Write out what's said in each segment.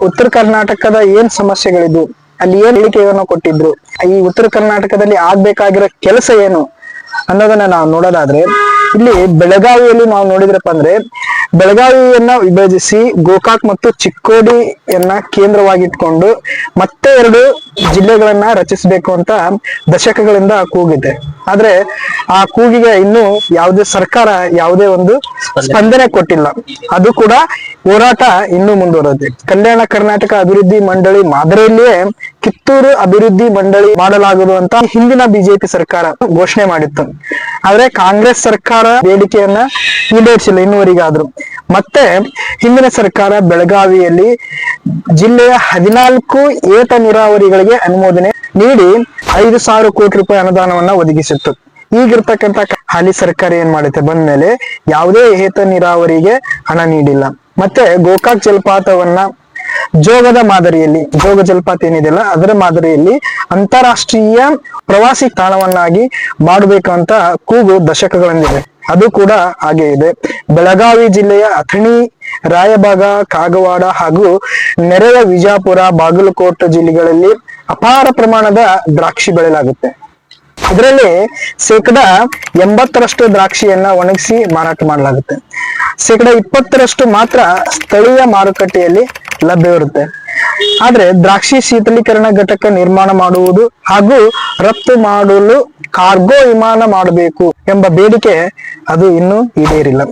ಉತ್ತರ ಕರ್ನಾಟಕದ ಏನ್ ಸಮಸ್ಯೆಗಳಿದ್ವು, ಅಲ್ಲಿ ಏನ್ ಹೇಳಿಕೆಯನ್ನು ಕೊಟ್ಟಿದ್ರು, ಈ ಉತ್ತರ ಕರ್ನಾಟಕದಲ್ಲಿ ಆಗ್ಬೇಕಾಗಿರೋ ಕೆಲಸ ಏನು ಅನ್ನೋದನ್ನ ನಾವು ನೋಡೋದಾದ್ರೆ, ಇಲ್ಲಿ ಬೆಳಗಾವಿಯಲ್ಲಿ ನಾವು ನೋಡಿದ್ರಪ್ಪ ಅಂದ್ರೆ, ಬೆಳಗಾವಿಯನ್ನ ವಿಭಜಿಸಿ ಗೋಕಾಕ್ ಮತ್ತು ಚಿಕ್ಕೋಡಿಯನ್ನ ಕೇಂದ್ರವಾಗಿಟ್ಕೊಂಡು ಮತ್ತೆ 2 ಜಿಲ್ಲೆಗಳನ್ನ ರಚಿಸಬೇಕು ಅಂತ ದಶಕಗಳಿಂದ ಕೂಗಿದೆ. ಆದ್ರೆ ಆ ಕೂಗಿಗೆ ಇನ್ನೂ ಯಾವುದೇ ಸರ್ಕಾರ ಯಾವುದೇ ಒಂದು ಸ್ಪಂದನೆ ಕೊಟ್ಟಿಲ್ಲ. ಅದು ಕೂಡ ಹೋರಾಟ ಇನ್ನೂ ಮುಂದುವರೆದಿದೆ. ಕಲ್ಯಾಣ ಕರ್ನಾಟಕ ಅಭಿವೃದ್ಧಿ ಮಂಡಳಿ ಮಾದರಿಯಲ್ಲಿಯೇ ಕಿತ್ತೂರು ಅಭಿವೃದ್ಧಿ ಮಂಡಳಿ ಮಾಡಲಾಗುವುದು ಅಂತ ಹಿಂದಿನ ಬಿಜೆಪಿ ಸರ್ಕಾರ ಘೋಷಣೆ ಮಾಡಿತ್ತು. ಆದ್ರೆ ಕಾಂಗ್ರೆಸ್ ಸರ್ಕಾರ ಬೇಡಿಕೆಯನ್ನ ಈಡೇರಿಸಿಲ್ಲ ಇನ್ನುವರೆಗಾದ್ರು. ಮತ್ತೆ ಹಿಂದಿನ ಸರ್ಕಾರ ಬೆಳಗಾವಿಯಲ್ಲಿ ಜಿಲ್ಲೆಯ 14 ಏತ ನೀರಾವರಿಗಳಿಗೆ ಅನುಮೋದನೆ ನೀಡಿ 5,000 ಕೋಟಿ ರೂಪಾಯಿ ಅನುದಾನವನ್ನ ಒದಗಿಸಿತ್ತು. ಈಗಿರ್ತಕ್ಕಂಥ ಹಾಲಿ ಸರ್ಕಾರ ಏನ್ ಮಾಡುತ್ತೆ ಬಂದ್ಮೇಲೆ ಯಾವುದೇ ಏತ ನೀರಾವರಿಗೆ ಹಣ ನೀಡಿಲ್ಲ. ಮತ್ತೆ ಗೋಕಾಕ್ ಜಲಪಾತವನ್ನ ಜೋಗದ ಮಾದರಿಯಲ್ಲಿ, ಜೋಗ ಜಲಪಾತ ಏನಿದೆಯಲ್ಲ ಅದರ ಮಾದರಿಯಲ್ಲಿ ಅಂತಾರಾಷ್ಟ್ರೀಯ ಪ್ರವಾಸಿ ತಾಣವನ್ನಾಗಿ ಮಾಡಬೇಕಂತ ಕೂಗು ದಶಕಗಳಿಂದಿದೆ. ಅದು ಕೂಡ ಹಾಗೆ ಇದೆ. ಬೆಳಗಾವಿ ಜಿಲ್ಲೆಯ ಅಥಣಿ, ರಾಯಬಾಗ, ಕಾಗವಾಡ ಹಾಗೂ ನೆರೆಯ ವಿಜಾಪುರ, ಬಾಗಲಕೋಟೆ ಜಿಲ್ಲೆಗಳಲ್ಲಿ ಅಪಾರ ಪ್ರಮಾಣದ ದ್ರಾಕ್ಷಿ ಬೆಳೆಯಲಾಗುತ್ತೆ. ಇದರಲ್ಲಿ 80% ದ್ರಾಕ್ಷಿಯನ್ನ ಒಣಗಿಸಿ ಮಾರಾಟ ಮಾಡಲಾಗುತ್ತೆ. 20% ಮಾತ್ರ ಸ್ಥಳೀಯ ಮಾರುಕಟ್ಟೆಯಲ್ಲಿ ಲಭ್ಯವಿರುತ್ತೆ. ಆದ್ರೆ ದ್ರಾಕ್ಷಿ ಶೀತಲೀಕರಣ ಘಟಕ ನಿರ್ಮಾಣ ಮಾಡುವುದು ಹಾಗೂ ರಫ್ತು ಮಾಡಲು ಕಾರ್ಗೋ ವಿಮಾನ ಮಾಡಬೇಕು ಎಂಬ ಬೇಡಿಕೆ ಅದು ಇನ್ನೂ ಈಡೇರಿಲ್ಲ.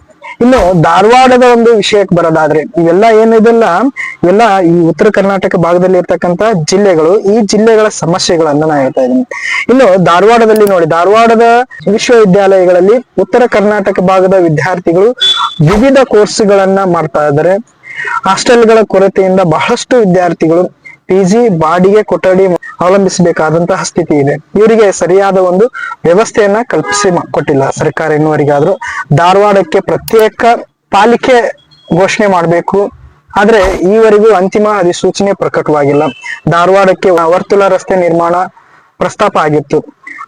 ಇನ್ನು ಧಾರವಾಡದ ಒಂದು ವಿಷಯಕ್ಕೆ ಬರೋದಾದ್ರೆ, ಇವೆಲ್ಲ ಏನಿದೆಲ್ಲ ಇವೆಲ್ಲ ಈ ಉತ್ತರ ಕರ್ನಾಟಕ ಭಾಗದಲ್ಲಿ ಇರ್ತಕ್ಕಂಥ ಜಿಲ್ಲೆಗಳು, ಈ ಜಿಲ್ಲೆಗಳ ಸಮಸ್ಯೆಗಳನ್ನ ನಾನು ಹೇಳ್ತಾ ಇದ್ದೀನಿ. ಇನ್ನು ಧಾರವಾಡದಲ್ಲಿ ನೋಡಿ, ಧಾರವಾಡದ ವಿಶ್ವವಿದ್ಯಾಲಯಗಳಲ್ಲಿ ಉತ್ತರ ಕರ್ನಾಟಕ ಭಾಗದ ವಿದ್ಯಾರ್ಥಿಗಳು ವಿವಿಧ ಕೋರ್ಸ್ಗಳನ್ನ ಮಾಡ್ತಾ ಇದ್ದಾರೆ. ಹಾಸ್ಟೆಲ್ಗಳ ಕೊರತೆಯಿಂದ ಬಹಳಷ್ಟು ವಿದ್ಯಾರ್ಥಿಗಳು PG ಬಾಡಿಗೆ ಕೊಠಡಿ ಅವಲಂಬಿಸಬೇಕಾದಂತಹ ಸ್ಥಿತಿ ಇದೆ. ಇವರಿಗೆ ಸರಿಯಾದ ಒಂದು ವ್ಯವಸ್ಥೆಯನ್ನ ಕಲ್ಪಿಸಿ ಕೊಟ್ಟಿಲ್ಲ ಸರ್ಕಾರ ಇನ್ನುವರೆಗಾದ್ರೂ. ಧಾರವಾಡಕ್ಕೆ ಪ್ರತ್ಯೇಕ ಪಾಲಿಕೆ ಘೋಷಣೆ ಮಾಡಬೇಕು, ಆದ್ರೆ ಈವರೆಗೂ ಅಂತಿಮ ಅಧಿಸೂಚನೆ ಪ್ರಕಟವಾಗಿಲ್ಲ. ಧಾರವಾಡಕ್ಕೆ ವರ್ತುಲ ರಸ್ತೆ ನಿರ್ಮಾಣ ಪ್ರಸ್ತಾಪ ಆಗಿತ್ತು,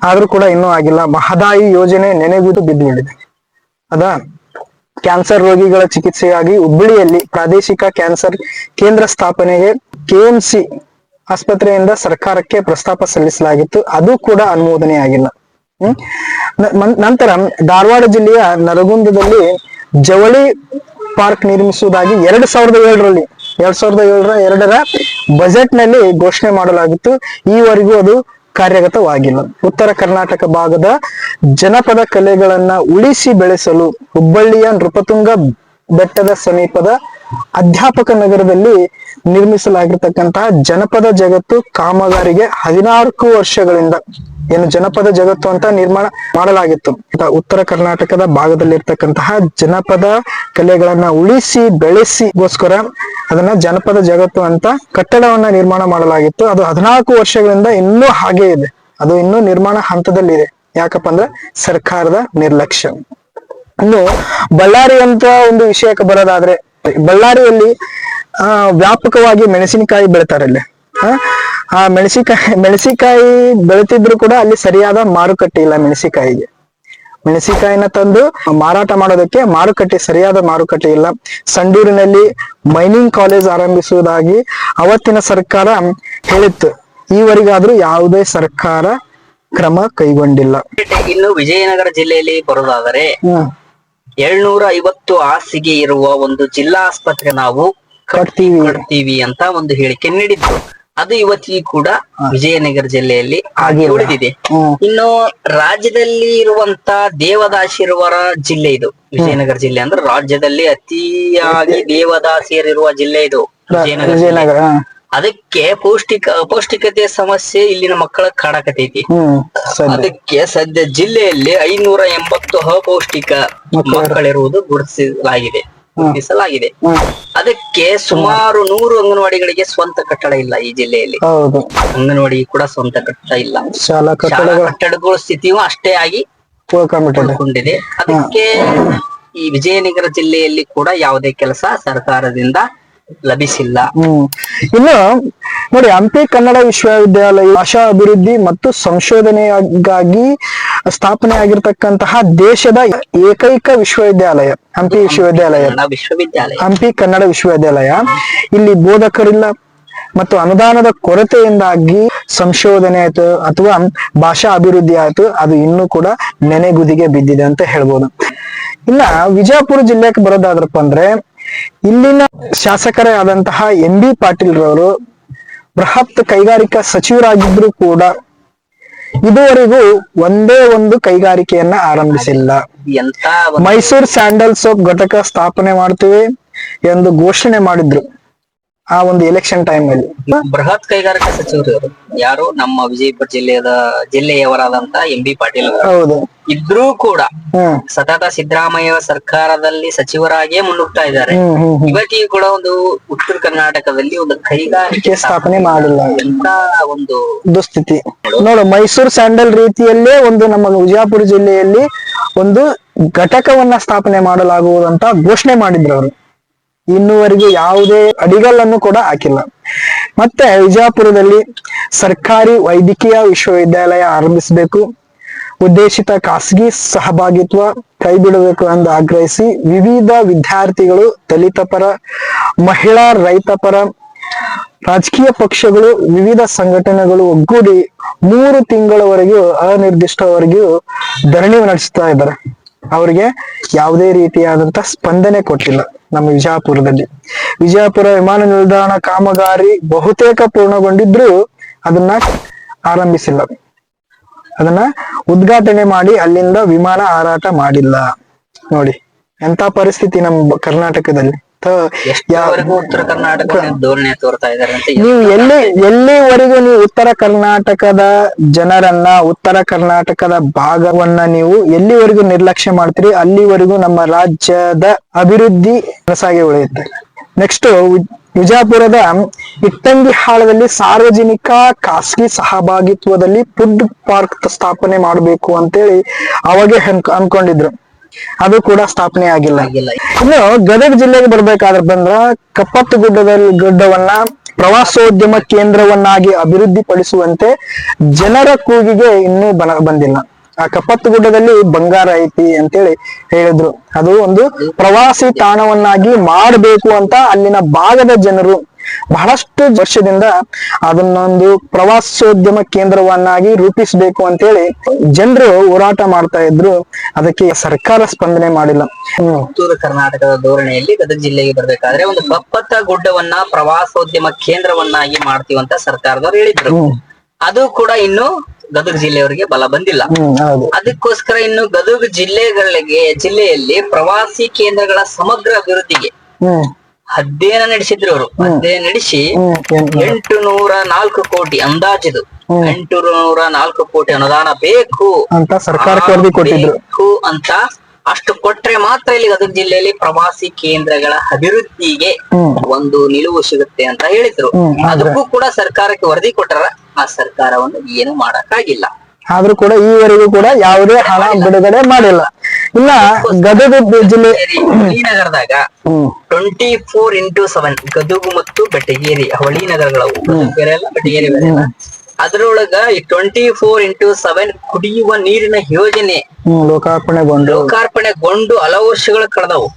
ಆದ್ರೂ ಕೂಡ ಇನ್ನೂ ಆಗಿಲ್ಲ. ಮಹದಾಯಿ ಯೋಜನೆ ನೆನೆಗುದು ಬಿದ್ದುಬಿಟ್ಟಿದೆ. ಅದಾ ಕ್ಯಾನ್ಸರ್ ರೋಗಿಗಳ ಚಿಕಿತ್ಸೆಗಾಗಿ ಹುಬ್ಬಳ್ಳಿಯಲ್ಲಿ ಪ್ರಾದೇಶಿಕ ಕ್ಯಾನ್ಸರ್ ಕೇಂದ್ರ ಸ್ಥಾಪನೆಗೆ KMC ಆಸ್ಪತ್ರೆಯಿಂದ ಸರ್ಕಾರಕ್ಕೆ ಪ್ರಸ್ತಾಪ ಸಲ್ಲಿಸಲಾಗಿತ್ತು, ಅದು ಕೂಡ ಅನುಮೋದನೆ ಆಗಿಲ್ಲ. ನಂತರ ಧಾರವಾಡ ಜಿಲ್ಲೆಯ ನರಗುಂದದಲ್ಲಿ ಜವಳಿ ಪಾರ್ಕ್ ನಿರ್ಮಿಸುವುದಾಗಿ 2007ರ ಬಜೆಟ್ ನಲ್ಲಿ ಘೋಷಣೆ ಮಾಡಲಾಗಿತ್ತು. ಈವರೆಗೂ ಅದು ಕಾರ್ಯಗತವಾಗಿಲ್ಲ. ಉತ್ತರ ಕರ್ನಾಟಕ ಭಾಗದ ಜನಪದ ಕಲೆಗಳನ್ನ ಉಳಿಸಿ ಬೆಳೆಸಲು ಹುಬ್ಬಳ್ಳಿಯ ನೃಪತುಂಗ ಬೆಟ್ಟದ ಸಮೀಪದ ಅಧ್ಯಾಪಕ ನಗರದಲ್ಲಿ ನಿರ್ಮಿಸಲಾಗಿರ್ತಕ್ಕಂತಹ ಜನಪದ ಜಗತ್ತು ಕಾಮಗಾರಿಗೆ 14 ವರ್ಷಗಳಿಂದ ಏನು ಜನಪದ ಜಗತ್ತು ಅಂತ ನಿರ್ಮಾಣ ಮಾಡಲಾಗಿತ್ತು. ಉತ್ತರ ಕರ್ನಾಟಕದ ಭಾಗದಲ್ಲಿರ್ತಕ್ಕಂತಹ ಜನಪದ ಕಲೆಗಳನ್ನ ಉಳಿಸಿ ಬೆಳೆಸಿಗೋಸ್ಕರ ಅದನ್ನ ಜನಪದ ಜಗತ್ತು ಅಂತ ಕಟ್ಟಡವನ್ನ ನಿರ್ಮಾಣ ಮಾಡಲಾಗಿತ್ತು. ಅದು 14 ವರ್ಷಗಳಿಂದ ಇನ್ನೂ ಹಾಗೆ ಇದೆ, ಅದು ಇನ್ನೂ ನಿರ್ಮಾಣ ಹಂತದಲ್ಲಿದೆ. ಯಾಕಪ್ಪ ಅಂದ್ರೆ ಸರ್ಕಾರದ ನಿರ್ಲಕ್ಷ್ಯ. ಇನ್ನು ಬಳ್ಳಾರಿ ಅಂತ ಒಂದು ವಿಷಯಕ್ಕೆ ಬರೋದಾದ್ರೆ, ಬಳ್ಳಾರಿಯಲ್ಲಿ ವ್ಯಾಪಕವಾಗಿ ಮೆಣಸಿನಕಾಯಿ ಬೆಳಿತಾರೆ. ಇಲ್ಲಿ ಆ ಮೆಣಸಿನಕಾಯಿ ಬೆಳಿತಿದ್ರು ಕೂಡ ಅಲ್ಲಿ ಸರಿಯಾದ ಮಾರುಕಟ್ಟೆ ಇಲ್ಲ. ಮೆಣಸಿನಕಾಯಿನ ತಂದು ಮಾರಾಟ ಮಾಡೋದಕ್ಕೆ ಸರಿಯಾದ ಮಾರುಕಟ್ಟೆ ಇಲ್ಲ. ಸಂಡೂರಿನಲ್ಲಿ ಮೈನಿಂಗ್ ಕಾಲೇಜ್ ಆರಂಭಿಸುವುದಾಗಿ ಅವತ್ತಿನ ಸರ್ಕಾರ ಹೇಳಿತ್ತು. ಈವರೆಗಾದ್ರೂ ಯಾವುದೇ ಸರ್ಕಾರ ಕ್ರಮ ಕೈಗೊಂಡಿಲ್ಲ. ಇನ್ನು ವಿಜಯನಗರ ಜಿಲ್ಲೆಯಲ್ಲಿ ಬರೋದಾದರೆ 750 ಹಾಸಿಗೆ ಇರುವ ಒಂದು ಜಿಲ್ಲಾ ಆಸ್ಪತ್ರೆ ನಾವು ಕಟ್ತೀವಿ ಅಂತ ಒಂದು ಹೇಳಿಕೆ ನೀಡಿದ್ದು, ಅದು ಇವತ್ತಿಗೂ ಕೂಡ ವಿಜಯನಗರ ಜಿಲ್ಲೆಯಲ್ಲಿ ಹಾಗೆ ಉಳಿದಿದೆ. ಇನ್ನು ರಾಜ್ಯದಲ್ಲಿ ಇರುವಂತ ದೇವದಾಸಿಯರ ಜಿಲ್ಲೆ ಇದು ವಿಜಯನಗರ ಜಿಲ್ಲೆ. ಅಂದ್ರೆ ರಾಜ್ಯದಲ್ಲಿ ಅತಿಯಾಗಿ ದೇವದಾಸಿಯರಿರುವ ಜಿಲ್ಲೆ ಇದು ವಿಜಯನಗರ. ಅದಕ್ಕೆ ಅಪೌಷ್ಟಿಕತೆ ಸಮಸ್ಯೆ ಇಲ್ಲಿನ ಮಕ್ಕಳ ಕಾಡಕತೈತಿ. ಅದಕ್ಕೆ ಸದ್ಯ ಜಿಲ್ಲೆಯಲ್ಲಿ 580 ಅಪೌಷ್ಟಿಕ ಮಕ್ಕಳಿರುವುದು ಗುರುತಿಸಲಾಗಿದೆ. ಅದಕ್ಕೆ ಸುಮಾರು 100 ಅಂಗನವಾಡಿಗಳಿಗೆ ಸ್ವಂತ ಕಟ್ಟಡ ಇಲ್ಲ ಈ ಜಿಲ್ಲೆಯಲ್ಲಿ. ಅಂಗನವಾಡಿ ಕೂಡ ಸ್ವಂತ ಕಟ್ಟಡ ಇಲ್ಲ. ಶಾಲಾ ಕಟ್ಟಡಗಳ ಸ್ಥಿತಿಯು ಅಷ್ಟೇ ಆಗಿ ಉಳ್ಕೊಂಡಿದೆ. ಅದಕ್ಕೆ ಈ ವಿಜಯನಗರ ಜಿಲ್ಲೆಯಲ್ಲಿ ಕೂಡ ಯಾವುದೇ ಕೆಲಸ ಸರ್ಕಾರದಿಂದ ಲಭಿಸಿಲ್ಲ. ಇನ್ನು ನೋಡಿ, ಹಂಪಿ ಕನ್ನಡ ವಿಶ್ವವಿದ್ಯಾಲಯ ಭಾಷಾ ಅಭಿವೃದ್ಧಿ ಮತ್ತು ಸಂಶೋಧನೆಗಾಗಿ ಸ್ಥಾಪನೆ ಆಗಿರ್ತಕ್ಕಂತಹ ದೇಶದ ಏಕೈಕ ವಿಶ್ವವಿದ್ಯಾಲಯ ಹಂಪಿ ವಿಶ್ವವಿದ್ಯಾಲಯ. ವಿಶ್ವವಿದ್ಯಾಲಯ ಹಂಪಿ ಕನ್ನಡ ವಿಶ್ವವಿದ್ಯಾಲಯ. ಇಲ್ಲಿ ಬೋಧಕರಿಲ್ಲ ಮತ್ತು ಅನುದಾನದ ಕೊರತೆಯಿಂದಾಗಿ ಸಂಶೋಧನೆ ಆಯ್ತು ಅಥವಾ ಭಾಷಾ ಅಭಿವೃದ್ಧಿ ಆಯ್ತು, ಅದು ಇನ್ನೂ ಕೂಡ ನೆನೆಗುದಿಗೆ ಬಿದ್ದಿದೆ ಅಂತ ಹೇಳ್ಬೋದು. ಇನ್ನ ವಿಜಯಪುರ ಜಿಲ್ಲೆಗೆ ಬರೋದಾದ್ರಪ್ಪ ಅಂದ್ರೆ ಇಲ್ಲಿನ ಶಾಸಕರೇ ಆದಂತಹ MB ಪಾಟೀಲ್ ರವರು ಬೃಹತ್ ಕೈಗಾರಿಕಾ ಸಚಿವರಾಗಿದ್ರು ಕೂಡ ಇದುವರೆಗೂ ಒಂದೇ ಒಂದು ಕೈಗಾರಿಕೆಯನ್ನ ಆರಂಭಿಸಿಲ್ಲ. ಎಂತ ಮೈಸೂರು ಸ್ಯಾಂಡಲ್ ಸೋಪ್ ಘಟಕ ಸ್ಥಾಪನೆ ಮಾಡ್ತೀವಿ ಎಂದು ಘೋಷಣೆ ಮಾಡಿದ್ರು ಆ ಒಂದು ಎಲೆಕ್ಷನ್ ಟೈಮ್ ಅಲ್ಲಿ. ಬೃಹತ್ ಕೈಗಾರಿಕಾ ಸಚಿವರು ಇವರು ಯಾರು ನಮ್ಮ ವಿಜಯಪುರ ಜಿಲ್ಲೆಯವರಾದಂತ MB ಪಾಟೀಲ್ ಹೌದು. ಇದ್ರೂ ಕೂಡ ಸತತ ಸಿದ್ದರಾಮಯ್ಯ ಸರ್ಕಾರದಲ್ಲಿ ಸಚಿವರಾಗಿಯೇ ಮುನ್ನುಗ್ತಾ ಇದ್ದಾರೆ. ಇವತ್ತಿಗೂ ಕೂಡ ಒಂದು ಉತ್ತರ ಕರ್ನಾಟಕದಲ್ಲಿ ಒಂದು ಕೈಗಾರಿಕೆ ಸ್ಥಾಪನೆ ಮಾಡಿಲ್ಲ. ಎಂತ ಒಂದು ದುಸ್ಥಿತಿ ನೋಡು. ಮೈಸೂರು ಸ್ಯಾಂಡಲ್ ರೀತಿಯಲ್ಲೇ ಒಂದು ನಮ್ಮ ವಿಜಯಪುರ ಜಿಲ್ಲೆಯಲ್ಲಿ ಒಂದು ಘಟಕವನ್ನ ಸ್ಥಾಪನೆ ಮಾಡಲಾಗುವುದಂತ ಘೋಷಣೆ ಮಾಡಿದ್ರು ಅವರು. ಇನ್ನುವರೆಗೂ ಯಾವುದೇ ಅಡಿಗಲ್ಲನ್ನು ಕೂಡ ಹಾಕಿಲ್ಲ. ಮತ್ತೆ ವಿಜಯಪುರದಲ್ಲಿ ಸರ್ಕಾರಿ ವೈದ್ಯಕೀಯ ವಿಶ್ವವಿದ್ಯಾಲಯ ಆರಂಭಿಸಬೇಕು, ಉದ್ದೇಶಿತ ಖಾಸಗಿ ಸಹಭಾಗಿತ್ವ ಕೈ ಬಿಡಬೇಕು ಎಂದು ಆಗ್ರಹಿಸಿ ವಿವಿಧ ವಿದ್ಯಾರ್ಥಿಗಳು, ದಲಿತ ಪರ, ಮಹಿಳಾ, ರೈತ ಪರ, ರಾಜಕೀಯ ಪಕ್ಷಗಳು, ವಿವಿಧ ಸಂಘಟನೆಗಳು ಒಗ್ಗೂಡಿ 3 ತಿಂಗಳವರೆಗೂ ಅನಿರ್ದಿಷ್ಟವರೆಗೂ ಧರಣಿ ನಡೆಸ್ತಾ ಇದ್ದಾರೆ. ಅವರಿಗೆ ಯಾವುದೇ ರೀತಿಯಾದಂತ ಸ್ಪಂದನೆ ಕೊಟ್ಟಿಲ್ಲ. ನಮ್ಮ ವಿಜಯಪುರದಲ್ಲಿ ವಿಜಯಪುರ ವಿಮಾನ ನಿಲ್ದಾಣ ಕಾಮಗಾರಿ ಬಹುತೇಕ ಪೂರ್ಣಗೊಂಡಿದ್ರು ಅದನ್ನ ಆರಂಭಿಸಿಲ್ಲ, ಅದನ್ನ ಉದ್ಘಾಟನೆ ಮಾಡಿ ಅಲ್ಲಿಂದ ವಿಮಾನ ಹಾರಾಟ ಮಾಡಿಲ್ಲ. ನೋಡಿ ಎಂತ ಪರಿಸ್ಥಿತಿ ನಮ್ಮ ಕರ್ನಾಟಕದಲ್ಲಿ. ಉತ್ತರ ಕರ್ನಾಟಕ ಧೋರಣೆ ತೋರ್ತಾ ಇದ್ದಾರೆ ಅಂತ. ನೀವು ಎಲ್ಲಿವರೆಗೂ ನೀವು ಉತ್ತರ ಕರ್ನಾಟಕದ ಜನರನ್ನ, ಉತ್ತರ ಕರ್ನಾಟಕದ ಭಾಗವನ್ನ ನೀವು ಎಲ್ಲಿವರೆಗೂ ನಿರ್ಲಕ್ಷ್ಯ ಮಾಡ್ತೀರಿ ಅಲ್ಲಿವರೆಗೂ ನಮ್ಮ ರಾಜ್ಯದ ಅಭಿವೃದ್ಧಿ ಕನಸಾಗಿ ಉಳಿಯುತ್ತೆ. ನೆಕ್ಸ್ಟ್ ವಿಜಯಪುರದ ಇಟ್ಟಂಗಿ ಹಾಳದಲ್ಲಿ ಸಾರ್ವಜನಿಕ ಖಾಸಗಿ ಸಹಭಾಗಿತ್ವದಲ್ಲಿ ಫುಡ್ ಪಾರ್ಕ್ ಸ್ಥಾಪನೆ ಮಾಡಬೇಕು ಅಂತೇಳಿ ಅವಾಗೆ ಅನ್ಕೊಂಡಿದ್ರು. ಅದು ಕೂಡ ಸ್ಥಾಪನೆ ಆಗಿಲ್ಲ. ಇನ್ನು ಗದಗ ಜಿಲ್ಲೆಗೆ ಬರ್ಬೇಕಾದ್ರೆ ಬಂದ್ರ ಕಪ್ಪತ್ತು ಗುಡ್ಡವನ್ನ ಪ್ರವಾಸೋದ್ಯಮ ಕೇಂದ್ರವನ್ನಾಗಿ ಅಭಿವೃದ್ಧಿ ಪಡಿಸುವಂತೆ ಜನರ ಕೂಗಿಗೆ ಇನ್ನೂ ಬಂದಿಲ್ಲ. ಆ ಕಪ್ಪತ್ತು ಗುಡ್ಡದಲ್ಲಿ ಬಂಗಾರ ಐತಿ ಅಂತೇಳಿ ಹೇಳಿದ್ರು. ಅದು ಒಂದು ಪ್ರವಾಸಿ ತಾಣವನ್ನಾಗಿ ಮಾಡಬೇಕು ಅಂತ ಅಲ್ಲಿನ ಭಾಗದ ಜನರು ಬಹಳಷ್ಟು ವರ್ಷದಿಂದ ಅದನ್ನೊಂದು ಪ್ರವಾಸೋದ್ಯಮ ಕೇಂದ್ರವನ್ನಾಗಿ ರೂಪಿಸಬೇಕು ಅಂತೇಳಿ ಜನರು ಹೋರಾಟ ಮಾಡ್ತಾ ಇದ್ರು. ಅದಕ್ಕೆ ಸರ್ಕಾರ ಸ್ಪಂದನೆ ಮಾಡಿಲ್ಲ. ಉತ್ತರ ಕರ್ನಾಟಕದ ಧೋರಣೆಯಲ್ಲಿ ಗದಗ ಜಿಲ್ಲೆಗೆ ಬರ್ಬೇಕಾದ್ರೆ ಒಂದು ಕಪ್ಪತ್ತ ಗುಡ್ಡವನ್ನ ಪ್ರವಾಸೋದ್ಯಮ ಕೇಂದ್ರವನ್ನಾಗಿ ಮಾಡ್ತೀವಂತ ಸರ್ಕಾರದವ್ರು ಹೇಳಿದ್ರು. ಅದು ಕೂಡ ಇನ್ನು ಗದಗ ಜಿಲ್ಲೆಯವರಿಗೆ ಬಲ ಬಂದಿಲ್ಲ. ಅದಕ್ಕೋಸ್ಕರ ಇನ್ನು ಗದಗ ಜಿಲ್ಲೆಯಲ್ಲಿ ಪ್ರವಾಸಿ ಕೇಂದ್ರಗಳ ಸಮಗ್ರ ಅಭಿವೃದ್ಧಿಗೆ ಅಧ್ಯಯನ ನಡೆಸಿದ್ರು ಅವರು. ಅಧ್ಯಯನ ನಡೆಸಿ 804 ಕೋಟಿ ಅಂದಾಜಿದು 804 ಕೋಟಿ ಅನುದಾನ ಬೇಕು ಅಂತ ಸರ್ಕಾರಕ್ಕೆ ವರದಿ ಕೊಟ್ಟಿದ್ರು ಅಂತ. ಅಷ್ಟು ಕೊಟ್ರೆ ಮಾತ್ರ ಇಲ್ಲಿ ಗದಗ ಜಿಲ್ಲೆಯಲ್ಲಿ ಪ್ರವಾಸಿ ಕೇಂದ್ರಗಳ ಅಭಿವೃದ್ಧಿಗೆ ಒಂದು ನಿಲುವು ಸಿಗುತ್ತೆ ಅಂತ ಹೇಳಿದ್ರು. ಅದಕ್ಕೂ ಕೂಡ ಸರ್ಕಾರಕ್ಕೆ ವರದಿ ಕೊಟ್ಟರ ಆ ಸರ್ಕಾರವನ್ನು ಏನು ಮಾಡಕ್ಕಾಗಿಲ್ಲ. ಆದ್ರೂ ಕೂಡ ಈವರೆಗೂ ಕೂಡ ಯಾವುದೇ ಹಣ ಬಿಡುಗಡೆ ಮಾಡಿಲ್ಲ. ಇನ್ನ ಗದಗ ಜಿಲ್ಲೆ ನಗರದಾಗ 24x7 ಗದಗು ಮತ್ತು ಬೆಟಗೇರಿ ಹೊಳಿ ನಗರಗಳವು, ಬೇರೆ ಎಲ್ಲ ಬೆಟಗೇರಿ ಬೇರೆ ಎಲ್ಲ. ಅದರೊಳಗ 24x7 ಕುಡಿಯುವ ನೀರಿನ ಯೋಜನೆ ಲೋಕಾರ್ಪಣೆಗೊಂಡು ಹಲವು ವರ್ಷಗಳು ಕಳೆದವು.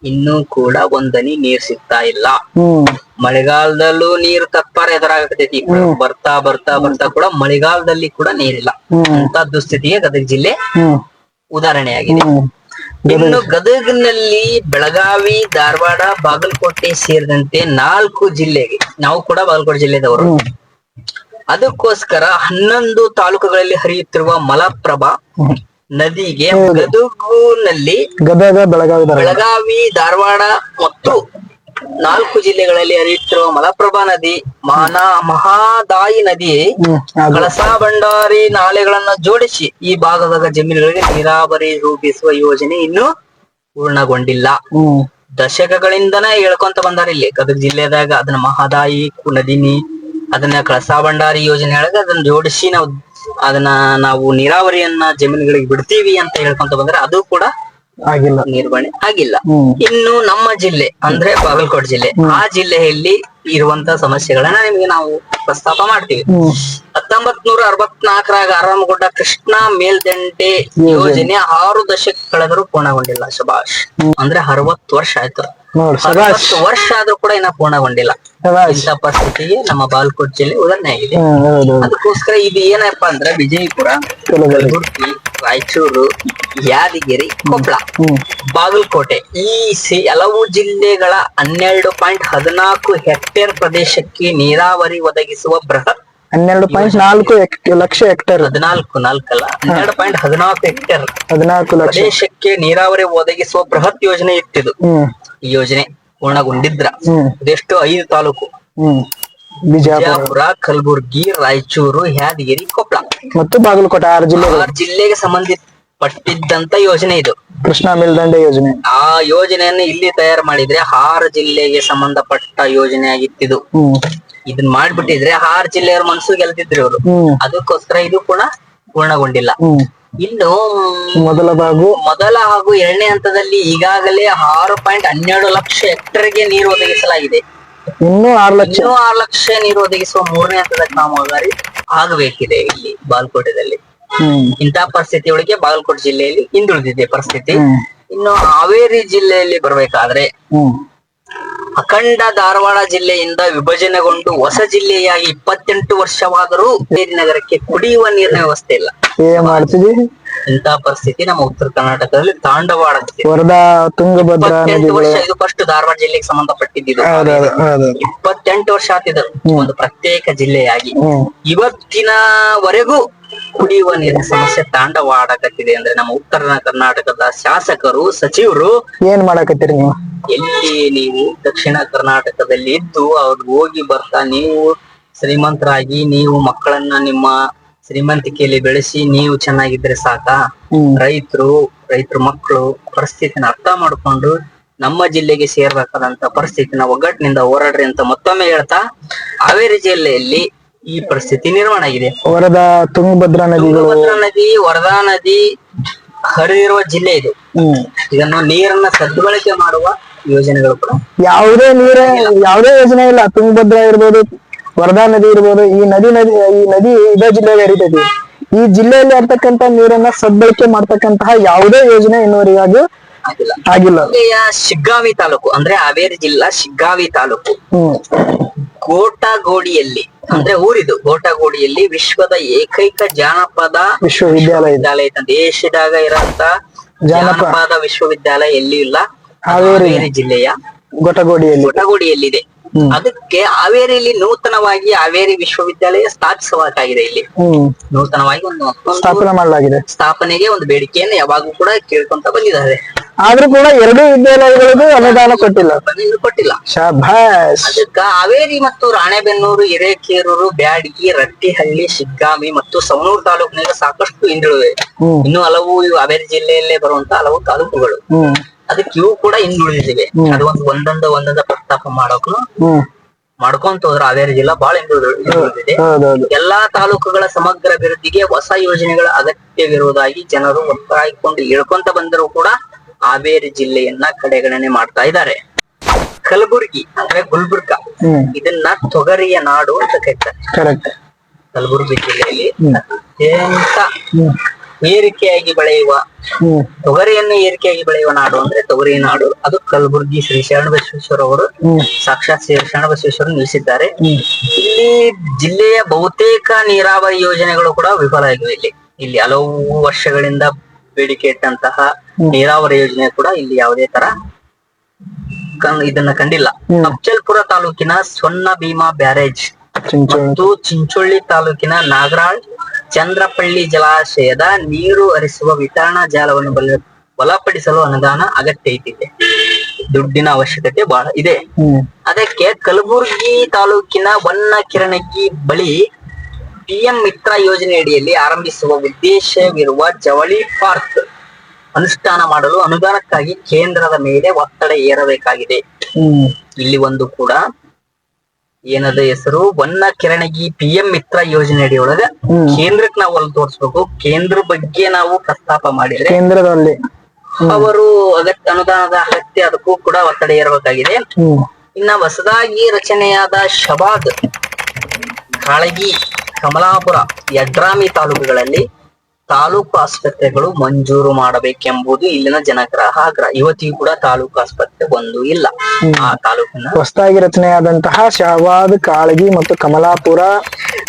ಇನ್ನೂ ಕೂಡ ಒಂದನಿ ನೀರ್ ಸಿಗ್ತಾ ಇಲ್ಲ. ಮಳೆಗಾಲದಲ್ಲೂ ನೀರು ತಪ್ಪಾರ ಎದುರಾಗತೈತಿ. ಬರ್ತಾ ಬರ್ತಾ ಬರ್ತಾ ಕೂಡ ಮಳೆಗಾಲದಲ್ಲಿ ಕೂಡ ನೀರಿಲ್ಲ ಅಂತ ದುಸ್ಥಿತಿಗೆ ಗದಗ ಜಿಲ್ಲೆ ಉದಾಹರಣೆಯಾಗಿದೆ. ಇನ್ನು ಗದಗಿನಲ್ಲಿ ಬೆಳಗಾವಿ, ಧಾರವಾಡ, ಬಾಗಲಕೋಟೆ ಸೇರಿದಂತೆ 4 ಜಿಲ್ಲೆಗೆ, ನಾವು ಕೂಡ ಬಾಗಲಕೋಟೆ ಜಿಲ್ಲೆದವರು, ಅದಕ್ಕೋಸ್ಕರ 11 ತಾಲೂಕುಗಳಲ್ಲಿ ಹರಿಯುತ್ತಿರುವ ಮಲಪ್ರಭಾ ನದಿಗೆ ಗದಗ, ಬೆಳಗಾವಿ, ಧಾರವಾಡ ಮತ್ತು 4 ಜಿಲ್ಲೆಗಳಲ್ಲಿ ಹರಿಯುತ್ತಿರುವ ಮಲಪ್ರಭಾ ನದಿ, ಮಹಾದಾಯಿ ನದಿ, ಕಳಸಾ ಬಂಡಾರಿ ನಾಲೆಗಳನ್ನ ಜೋಡಿಸಿ ಈ ಭಾಗದ ಜಮೀನುಗಳಿಗೆ ನೀರಾವರಿ ರೂಪಿಸುವ ಯೋಜನೆ ಇನ್ನೂ ಪೂರ್ಣಗೊಂಡಿಲ್ಲ. ದಶಕಗಳಿಂದನೇ ಹೇಳ್ಕೊಂತ ಬಂದಾರ ಇಲ್ಲಿ ಗದಗ ಜಿಲ್ಲೆದಾಗ. ಅದನ್ನ ಮಹಾದಾಯಿ ನದಿನಿ, ಅದನ್ನ ಕಳಸಾ ಬಂಡಾರಿ ಯೋಜನೆ ಒಳಗ ಅದನ್ನ ಜೋಡಿಸಿ ನಾವು ನೀರಾವರಿಯನ್ನ ಜಮೀನುಗಳಿಗೆ ಬಿಡ್ತೀವಿ ಅಂತ ಹೇಳ್ಕೊಂತ ಬಂದ್ರೆ ಅದು ಕೂಡ ನಿರ್ವಹಣೆ ಆಗಿಲ್ಲ. ಇನ್ನು ನಮ್ಮ ಜಿಲ್ಲೆ ಅಂದ್ರೆ ಬಾಗಲಕೋಟೆ ಜಿಲ್ಲೆ, ಆ ಜಿಲ್ಲೆಯಲ್ಲಿ ಇರುವಂತ ಸಮಸ್ಯೆಗಳನ್ನ ನಿಮಗೆ ನಾವು ಪ್ರಸ್ತಾಪ ಮಾಡ್ತೀವಿ. 1964ರಾಗ ಆರಂಭಗೊಂಡ ಕೃಷ್ಣಾ ಮೇಲ್ದಂಡೆ ಯೋಜನೆ 6 ದಶಕ ಕಳೆದರೂ ಪೂರ್ಣಗೊಂಡಿಲ್ಲ. ಶಬಾಷ್. ಅಂದ್ರೆ 60 ವರ್ಷ ಆಯ್ತು. 60 ವರ್ಷ ಆದ್ರೂ ಕೂಡ ಇನ್ನ ಪೂರ್ಣಗೊಂಡಿಲ್ಲ. ಇಂಥ ಪರಿಸ್ಥಿತಿಗೆ ನಮ್ಮ ಬಾಗಲಕೋಟೆ ಜಿಲ್ಲೆ ಉದಾಹರಣೆ ಆಗಿದೆ. ಅದಕ್ಕೋಸ್ಕರ ಇದು ಏನಪ್ಪಾ ಅಂದ್ರೆ ವಿಜಯಪುರ, ಕಲಬುರಗಿ, ರಾಯಚೂರು, ಯಾದಗಿರಿ, ಕೊಪ್ಪಳ, ಬಾಗಲಕೋಟೆ ಈ ಹಲವು ಜಿಲ್ಲೆಗಳ 12.14 ಹೆಕ್ಟೇರ್ ಪ್ರದೇಶಕ್ಕೆ ನೀರಾವರಿ ಒದಗಿಸುವ ಬೃಹತ್ 12.4 ಲಕ್ಷ ಹೆಕ್ಟೇರ್ 12.14 ಹೆಕ್ಟೇರ್ ಪ್ರದೇಶಕ್ಕೆ ನೀರಾವರಿ ಒದಗಿಸುವ ಬೃಹತ್ ಯೋಜನೆ ಇತ್ತಿದು. ಈ ಯೋಜನೆ ಪೂರ್ಣಗೊಂಡಿದ್ರ ಇದೆಷ್ಟು 5 ತಾಲೂಕು: ಬಿಜಾಪುರ, ಕಲಬುರ್ಗಿ, ರಾಯಚೂರು, ಯಾದಗಿರಿ, ಕೊಪ್ಪಳ ಮತ್ತು ಬಾಗಲಕೋಟೆ 6 ಜಿಲ್ಲೆಗೆ ಸಂಬಂಧಪಟ್ಟಿದ್ದಂತ ಯೋಜನೆ ಇದು. ಕೃಷ್ಣಾ ಮೇಲ್ದಂಡೆ ಯೋಜನೆ. ಆ ಯೋಜನೆಯನ್ನು ಇಲ್ಲಿ ತಯಾರು ಮಾಡಿದ್ರೆ 6 ಜಿಲ್ಲೆಗೆ ಸಂಬಂಧಪಟ್ಟ ಯೋಜನೆ ಆಗಿತ್ತಿದು. ಇದನ್ನ ಮಾಡ್ಬಿಟ್ಟಿದ್ರೆ 6 ಜಿಲ್ಲೆಯವ್ರ ಮನಸ್ಸು ಗೆಲ್ತಿದ್ರು ಇವರು. ಅದಕ್ಕೋಸ್ಕರ ಇದು ಕೂಡ ಪೂರ್ಣಗೊಂಡಿಲ್ಲ. ಇನ್ನು ಮೊದಲ ಹಾಗೂ ಎರಡನೇ ಹಂತದಲ್ಲಿ ಈಗಾಗಲೇ 6.12 ಲಕ್ಷ ಹೆಕ್ಟರ್ಗೆ ನೀರು ಒದಗಿಸಲಾಗಿದೆ. ಇನ್ನೂ 6 ಲಕ್ಷ ನೀರು ಒದಗಿಸುವ 3ನೇ ಹಂತದ ಕಾಮಗಾರಿ ಆಗಬೇಕಿದೆ ಇಲ್ಲಿ ಬಾಗಲಕೋಟೆದಲ್ಲಿ. ಇಂಥ ಪರಿಸ್ಥಿತಿ ಒಳಗೆ ಬಾಗಲಕೋಟೆ ಜಿಲ್ಲೆಯಲ್ಲಿ ಹಿಂದುಳಿದಿದೆ ಪರಿಸ್ಥಿತಿ. ಇನ್ನು ಹಾವೇರಿ ಜಿಲ್ಲೆಯಲ್ಲಿ ಬರ್ಬೇಕಾದ್ರೆ ಅಖಂಡ ಧಾರವಾಡ ಜಿಲ್ಲೆಯಿಂದ ವಿಭಜನೆಗೊಂಡು ಹೊಸ ಜಿಲ್ಲೆಯಾಗಿ 28 ವರ್ಷವಾದರೂ ಹಾವೇರಿ ನಗರಕ್ಕೆ ಕುಡಿಯುವ ನೀರಿನ ವ್ಯವಸ್ಥೆ ಇಲ್ಲ. ಇಂಥ ಪರಿಸ್ಥಿತಿ ನಮ್ಮ ಉತ್ತರ ಕರ್ನಾಟಕದಲ್ಲಿ ತಾಂಡವಾಡುತ್ತಿದೆ. ವರದಾ, ತುಂಗಭದ್ರಾ 28 ವರ್ಷ ಇದು ಫಸ್ಟ್ ಧಾರವಾಡ ಜಿಲ್ಲೆಗೆ ಸಂಬಂಧಪಟ್ಟಿದ್ದು. 28 ವರ್ಷ ಆತಿದ್ರು ಒಂದು ಪ್ರತ್ಯೇಕ ಜಿಲ್ಲೆಯಾಗಿ. ಇವತ್ತಿನವರೆಗೂ ಕುಡಿಯುವ ನೀರಿನ ಸಮಸ್ಯೆ ತಾಂಡವಾಡಕತ್ತಿದೆ. ಅಂದ್ರೆ ನಮ್ಮ ಉತ್ತರ ಕರ್ನಾಟಕದ ಶಾಸಕರು, ಸಚಿವರು ಏನ್ ಮಾಡಕತ್ತೀರಿ ನೀವು? ಎಲ್ಲಿ ನೀವು ದಕ್ಷಿಣ ಕರ್ನಾಟಕದಲ್ಲಿ ಇದ್ದು ಅವ್ರು ಹೋಗಿ ಬರ್ತಾ ನೀವು ಶ್ರೀಮಂತರಾಗಿ ನೀವು ಮಕ್ಕಳನ್ನ ನಿಮ್ಮ ಶ್ರೀಮಂತಿಕೆಯಲ್ಲಿ ಬೆಳೆಸಿ ನೀವು ಚೆನ್ನಾಗಿದ್ರೆ ಸಾಕ? ರೈತರ ಮಕ್ಕಳು ಪರಿಸ್ಥಿತಿನ ಅರ್ಥ ಮಾಡ್ಕೊಂಡು ನಮ್ಮ ಜಿಲ್ಲೆಗೆ ಸೇರ್ಬೇಕಾದಂತ ಪರಿಸ್ಥಿತಿನ ಒಗ್ಗಟ್ಟಿನಿಂದ ಹೋರಾಡ್ರಿ ಅಂತ ಮತ್ತೊಮ್ಮೆ ಹೇಳ್ತಾ, ಹಾವೇರಿ ಜಿಲ್ಲೆಯಲ್ಲಿ ಈ ಪರಿಸ್ಥಿತಿ ನಿರ್ಮಾಣ ಆಗಿದೆ. ವರದಾ, ತುಂಗಭದ್ರಾ ನದಿ, ವರದಾ ನದಿ ಹರಿದಿರುವ ಜಿಲ್ಲೆ ಇದು. ಇದನ್ನು ನೀರನ್ನ ಸದ್ಬಳಕೆ ಮಾಡುವ ಯೋಜನೆಗಳು ಕೂಡ ಯಾವುದೇ ಯೋಜನೆ ಇಲ್ಲ. ತುಂಗಭದ್ರಾ ಇರ್ಬೋದು, ವರದಾ ನದಿ ಇರ್ಬೋದು, ಈ ನದಿ ಇದೇ ಜಿಲ್ಲೆಗೆ ಹರಿತೈತಿ. ಈ ಜಿಲ್ಲೆಯಲ್ಲಿ ಇರ್ತಕ್ಕಂತ ನೀರನ್ನ ಸದ್ಬಳಕೆ ಮಾಡ್ತಕ್ಕಂತಹ ಯಾವುದೇ ಯೋಜನೆ ಇನ್ನೂವರೆಗಾಗಿ ಆಗಿಲ್ಲ. ಶಿಗ್ಗಾವಿ ತಾಲೂಕು ಅಂದ್ರೆ ಹಾವೇರಿ ಜಿಲ್ಲಾ ಶಿಗ್ಗಾವಿ ತಾಲೂಕು ಗೋಟಗೋಡಿಯಲ್ಲಿ ಅಂದ್ರೆ ಊರಿದು ಗೋಟಗೋಡಿಯಲ್ಲಿ ವಿಶ್ವದ ಏಕೈಕ ಜಾನಪದ ವಿಶ್ವವಿದ್ಯಾಲಯ ದೇಶದಾಗ ಇರಂತ ಜಾನಪದ ವಿಶ್ವವಿದ್ಯಾಲಯ ಎಲ್ಲಿ ಇಲ್ಲ. ಹಾವೇರಿ ಜಿಲ್ಲೆಯ ಗೊಟಗೋಡಿಯಲ್ಲಿದೆ. ಅದಕ್ಕೆ ಹಾವೇರಿಯಲ್ಲಿ ನೂತನವಾಗಿ ಹಾವೇರಿ ವಿಶ್ವವಿದ್ಯಾಲಯ ಸ್ಥಾಪಿಸಬೇಕಾಗಿದೆ. ಇಲ್ಲಿ ನೂತನವಾಗಿ ಒಂದು ಸ್ಥಾಪನೆಗೆ ಒಂದು ಬೇಡಿಕೆಯನ್ನು ಯಾವಾಗೂ ಕೂಡ ಕೇಳ್ಕೊಂತ ಬಂದಿದ್ದಾರೆ. ಆದ್ರೂ ಕೂಡ 2 ವಿದ್ಯಾಲಯಗಳಿಗೂ ಅನುದಾನ ಕೊಟ್ಟಿಲ್ಲ. ಅದಕ್ಕ ಹಾವೇರಿ ಮತ್ತು ರಾಣೆಬೆನ್ನೂರು, ಹಿರೇಕೇರೂರು, ಬ್ಯಾಡಗಿ, ರಟ್ಟಿಹಳ್ಳಿ, ಶಿಗ್ಗಾವಿ ಮತ್ತು ಸವಣೂರು ತಾಲೂಕಿನಲ್ಲಿ ಸಾಕಷ್ಟು ಹಿಂದುಳಿವೆ. ಇನ್ನು ಹಲವು ಹಾವೇರಿ ಜಿಲ್ಲೆಯಲ್ಲೇ ಬರುವಂತ ಹಲವು ತಾಲೂಕುಗಳು ಅದಕ್ಕೆ ಇವು ಕೂಡ ಹಿಂದುಳಿದಿವೆ. ಅದು ಒಂದೊಂದ ಪ್ರಸ್ತಾಪ ಮಾಡ್ಕೊಂತ ಹೋದ್ರೆ ಹಾವೇರಿ ಜಿಲ್ಲಾ ಬಹಳ ಹಿಂದುಳಿದಿದೆ. ಎಲ್ಲಾ ತಾಲೂಕುಗಳ ಸಮಗ್ರ ಅಭಿವೃದ್ಧಿಗೆ ಹೊಸ ಯೋಜನೆಗಳ ಅಗತ್ಯವಿರುವುದಾಗಿ ಜನರು ಒತ್ತಾಯಿಕೊಂಡು ಹೇಳ್ಕೊಂತ ಬಂದರೂ ಕೂಡ ಹಾವೇರಿ ಜಿಲ್ಲೆಯನ್ನ ಕಡೆಗಣನೆ ಮಾಡ್ತಾ ಇದ್ದಾರೆ. ಕಲಬುರ್ಗಿ ಅಂದ್ರೆ ಗುಲ್ಬರ್ಗ, ಇದನ್ನ ತೊಗರಿಯ ನಾಡು ಅಂತ ಕರೀತಾರೆ. ಕಲಬುರ್ಗಿ ಜಿಲ್ಲೆಯಲ್ಲಿ ಅತ್ಯಂತ ಏರಿಕೆಯಾಗಿ ಬೆಳೆಯುವ ತೊಗರಿಯನ್ನು ಏರಿಕೆಯಾಗಿ ಬೆಳೆಯುವ ನಾಡು ಅಂದ್ರೆ ತೊಗರಿ ನಾಡು. ಅದು ಕಲಬುರ್ಗಿ. ಶ್ರೀ ಶರಣಬಸವೇಶ್ವರ ಅವರು ಸಾಕ್ಷಾತ್ ಶ್ರೀ ಶರಣಬಸವೇಶ್ವರ ನಿಲ್ಲಿಸಿದ್ದಾರೆ. ಇಲ್ಲಿ ಜಿಲ್ಲೆಯ ಬಹುತೇಕ ನೀರಾವರಿ ಯೋಜನೆಗಳು ಕೂಡ ವಿಫಲ ಆಗಿವೆ. ಇಲ್ಲಿ ಹಲವು ವರ್ಷಗಳಿಂದ ಬೇಡಿಕೆ ಇಟ್ಟಂತಹ ನೀರಾವರಿ ಯೋಜನೆ ಕೂಡ ಇಲ್ಲಿ ಯಾವುದೇ ತರ ಇದನ್ನ ಕಂಡಿಲ್ಲ. ಅಫ್ಜಲ್ಪುರ ತಾಲೂಕಿನ ಸೊನ್ನ ಭೀಮಾ ಬ್ಯಾರೇಜ್ ಮತ್ತು ಚಿಂಚೋಳಿ ತಾಲೂಕಿನ ನಾಗರಾಳ್ ಚಂದ್ರಪಳ್ಳಿ ಜಲಾಶಯದ ನೀರು ಹರಿಸುವ ವಿತರಣಾ ಜಾಲವನ್ನು ಬಲಪಡಿಸಲು ಅನುದಾನ ಅಗತ್ಯ ಇದೆ. ದುಡ್ಡಿನ ಅವಶ್ಯಕತೆ ಬಹಳ ಇದೆ. ಅದಕ್ಕೆ ಕಲಬುರಗಿ ತಾಲೂಕಿನ ವನ್ನಕಿರಣಗಿ ಬಳಿ PM ಮಿತ್ರ ಯೋಜನೆ ಅಡಿಯಲ್ಲಿ ಆರಂಭಿಸುವ ಉದ್ದೇಶವಿರುವ ಜವಳಿ ಪಾರ್ಕ್ ಅನುಷ್ಠಾನ ಮಾಡಲು ಅನುದಾನಕ್ಕಾಗಿ ಕೇಂದ್ರದ ಮೇಲೆ ಒತ್ತಡ ಏರಬೇಕಾಗಿದೆ. ಇಲ್ಲಿ ಒಂದು ಕೂಡ ಏನದ ಹೆಸರು ವನ್ನಕಿರಣಗಿ PM ಮಿತ್ರ ಯೋಜನೆ ಅಡಿಯೊಳಗ ಕೇಂದ್ರಕ್ಕೆ ನಾವು ಅಲ್ಲಿ ತೋರಿಸ್ಬೇಕು. ಕೇಂದ್ರ ಬಗ್ಗೆ ನಾವು ಪ್ರಸ್ತಾಪ ಮಾಡಿದ್ರೆ ಅವರು ಅನುದಾನದ ಅಗತ್ಯ, ಅದಕ್ಕೂ ಕೂಡ ಒತ್ತಡ ಇರಬೇಕಾಗಿದೆ. ಇನ್ನ ಹೊಸದಾಗಿ ರಚನೆಯಾದ ಶಬಾದ್, ಕಾಳಗಿ, ಕಮಲಾಪುರ, ಯಡ್ರಾಮಿ ತಾಲೂಕುಗಳಲ್ಲಿ ತಾಲೂಕು ಆಸ್ಪತ್ರೆಗಳು ಮಂಜೂರು ಮಾಡಬೇಕೆಂಬುದು ಇಲ್ಲಿನ ಜನರ ಆಗ್ರಹ. ಇವತ್ತಿಗೂ ಕೂಡ ತಾಲೂಕು ಆಸ್ಪತ್ರೆ ಒಂದು ಇಲ್ಲ ಆ ತಾಲೂಕಿನ. ಹೊಸದಾಗಿ ರಚನೆಯಾದಂತಹ ಶಹಾಬಾದ್, ಕಾಳಗಿ ಮತ್ತು ಕಮಲಾಪುರ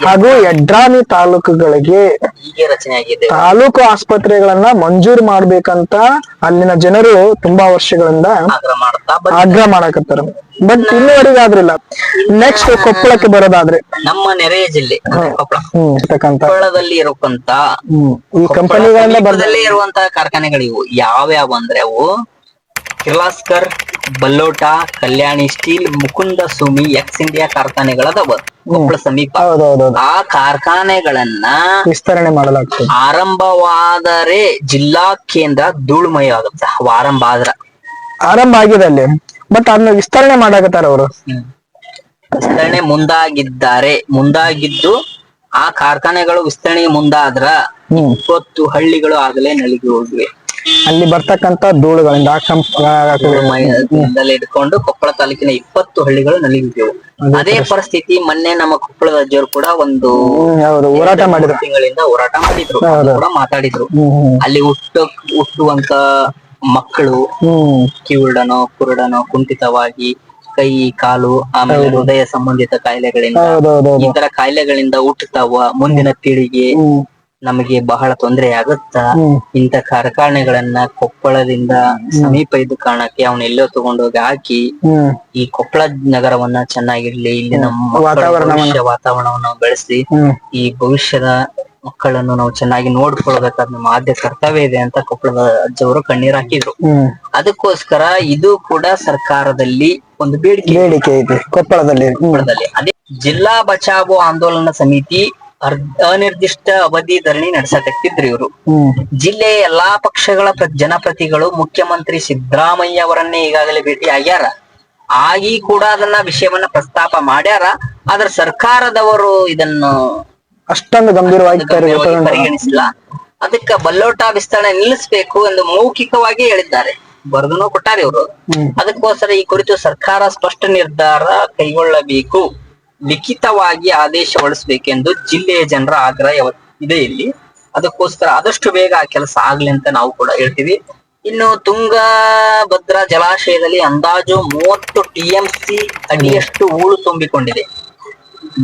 ಹಾಗೂ ಯಡ್ರಾಮಿ ತಾಲೂಕುಗಳಿಗೆ ಹೀಗೆ ರಚನೆಯಾಗಿದೆ. ತಾಲೂಕು ಆಸ್ಪತ್ರೆಗಳನ್ನ ಮಂಜೂರು ಮಾಡ್ಬೇಕಂತ ಅಲ್ಲಿನ ಜನರು ತುಂಬಾ ವರ್ಷಗಳಿಂದ ಆಗ್ರಹ ಮಾಡಕತ್ತಾರ. ಬಟ್ ಇನ್ನುವರೆಗೆ ಆದ್ರಿಲ್ಲ. ನೆಕ್ಸ್ಟ್ ಕೊಪ್ಪಳಕ್ಕೆ ಬರೋದಾದ್ರೆ ನಮ್ಮ ನೆರೆಯ ಜಿಲ್ಲೆ ಕೊಪ್ಪಳ, ಕೊಪ್ಪಳದಲ್ಲಿ ಇರಕ್ಕಂತ ಈ ಕಂಪನಿಗಳಿಂದ ಇರುವಂತಹ ಕಾರ್ಖಾನೆಗಳಿವು ಯಾವ್ಯಾವ ಅಂದ್ರೆ ಅವು Kirloskar, Baldota, Kalyani Steel, Mukand Sumi, X India ಕಾರ್ಖಾನೆಗಳದವ ಕೊಪ್ಪಳ ಸಮೀಪ. ಆ ಕಾರ್ಖಾನೆಗಳನ್ನ ವಿಸ್ತರಣೆ ಮಾಡಲಾಗ್ತದೆ. ಆರಂಭವಾದರೆ ಜಿಲ್ಲಾ ಕೇಂದ್ರ ಧೂಳುಮಯ ಆಗುತ್ತೆ. ಆರಂಭ ಆಗಿದೆ ಅಲ್ಲಿ, ಬಟ್ ಅದನ್ನ ವಿಸ್ತರಣೆ ಮಾಡಾಕತ್ತಾರ ಅವರು. ವಿಸ್ತರಣೆ ಮುಂದಾಗಿದ್ದು ಆ ಕಾರ್ಖಾನೆಗಳು ವಿಸ್ತರಣೆಗೆ ಮುಂದಾದ್ರ 20 ಹಳ್ಳಿಗಳು ಆಗಲೇ ನಲಿಗಿ ಹೋಗಿವೆ. ಅಲ್ಲಿ ಬರ್ತಕ್ಕಂತ ಧೂಳುಗಳಿಂದ ಹಿಡ್ಕೊಂಡು ಕೊಪ್ಪಳ ತಾಲೂಕಿನ 20 ಹಳ್ಳಿಗಳು ನಲಿಗಿದ್ದೆವು. ಅದೇ ಪರಿಸ್ಥಿತಿ ಮೊನ್ನೆ ನಮ್ಮ ಕೊಪ್ಪಳದ ಅಜ್ಜರು ಕೂಡ ಒಂದು ಹೋರಾಟ ಮಾಡಿದ್ರು, ತಿಂಗಳಿಂದ ಹೋರಾಟ ಮಾಡಿದ್ರು, ಕೂಡ ಮಾತಾಡಿದ್ರು. ಅಲ್ಲಿ ಹುಟ್ಟುವಂತ ಮಕ್ಕಳು ಕಿವುಡನೋ ಕುರುಡನೋ ಕುಂಠಿತವಾಗಿ ಕೈ ಕಾಲು ಆಮೇಲೆ ಹೃದಯ ಸಂಬಂಧಿತ ಕಾಯಿಲೆಗಳಿಂದ ಈ ತರ ಕಾಯಿಲೆಗಳಿಂದ ಹುಟ್ಟುತ್ತಾವ. ಮುಂದಿನ ಪೀಳಿಗೆ ನಮಗೆ ಬಹಳ ತೊಂದರೆ ಆಗುತ್ತ. ಇಂತ ಕಾರ್ಖಾನೆಗಳನ್ನ ಕೊಪ್ಪಳದಿಂದ ಸಮೀಪ ಇದ್ದ ಕಾರಣಕ್ಕೆ ಅವನೆಲ್ಲೋ ತಗೊಂಡೋಗಿ ಹಾಕಿ ಈ ಕೊಪ್ಪಳ ನಗರವನ್ನ ಚೆನ್ನಾಗಿರ್ಲಿ, ಇಲ್ಲಿ ನಮ್ಮ ವಾತಾವರಣವನ್ನು ಬೆಳೆಸಿ ಈ ಭವಿಷ್ಯದ ಮಕ್ಕಳನ್ನು ನಾವು ಚೆನ್ನಾಗಿ ನೋಡ್ಕೊಳ್ಬೇಕಾದ ನಮ್ಮ ಆದ್ಯ ಕರ್ತವ್ಯ ಇದೆ ಅಂತ ಕೊಪ್ಪಳದ ಅಜ್ಜವರು ಕಣ್ಣೀರ್ ಹಾಕಿದ್ರು. ಅದಕ್ಕೋಸ್ಕರ ಇದು ಕೂಡ ಸರ್ಕಾರದಲ್ಲಿ ಒಂದು ಬೇಡಿಕೆ ಇದೆ ಕೊಪ್ಪಳದಲ್ಲಿ. ಅದೇ ಜಿಲ್ಲಾ ಬಚಾವೋ ಆಂದೋಲನ ಸಮಿತಿ ಅನಿರ್ದಿಷ್ಟ ಅವಧಿ ಧರಣಿ ನಡೆಸಕತ್ತಿದ್ರು ಇವರು. ಜಿಲ್ಲೆಯ ಎಲ್ಲಾ ಪಕ್ಷಗಳ ಜನಪ್ರತಿಗಳು ಮುಖ್ಯಮಂತ್ರಿ ಸಿದ್ದರಾಮಯ್ಯ ಅವರನ್ನೇ ಈಗಾಗಲೇ ಭೇಟಿ ಆಗ್ಯಾರ. ಆಗಿ ಕೂಡ ಅದನ್ನ ವಿಷಯವನ್ನ ಪ್ರಸ್ತಾಪ ಮಾಡ್ಯಾರ. ಆದ್ರೆ ಸರ್ಕಾರದವರು ಇದನ್ನು ಅಷ್ಟೊಂದು ಗಂಭೀರವಾಗಿ ಪರಿಗಣಿಸಿಲ್ಲ. ಅದಕ್ಕ ಬಲ್ಲೋಟ ವಿಸ್ತರಣೆ ನಿಲ್ಲಿಸಬೇಕು ಎಂದು ಮೌಖಿಕವಾಗಿ ಹೇಳಿದ್ದಾರೆ, ಬರೆದನು ಕೊಟ್ಟಾರೆ ಇವರು. ಅದಕ್ಕೋಸ್ಕರ ಈ ಕುರಿತು ಸರ್ಕಾರ ಸ್ಪಷ್ಟ ನಿರ್ಧಾರ ಕೈಗೊಳ್ಳಬೇಕು, ಲಿಖಿತವಾಗಿ ಆದೇಶ ಹೊರಡಿಸಬೇಕೆಂದು ಜಿಲ್ಲೆಯ ಜನರ ಆಗ್ರಹ ಇದೆ ಇಲ್ಲಿ. ಅದಕ್ಕೋಸ್ಕರ ಆದಷ್ಟು ಬೇಗ ಆ ಕೆಲಸ ಆಗ್ಲಿ ಅಂತ ನಾವು ಕೂಡ ಹೇಳ್ತೀವಿ. ಇನ್ನು ತುಂಗಭದ್ರಾ ಜಲಾಶಯದಲ್ಲಿ ಅಂದಾಜು 30 TMC ಅಡಿಯಷ್ಟು ಹೂಳು ತುಂಬಿಕೊಂಡಿದೆ.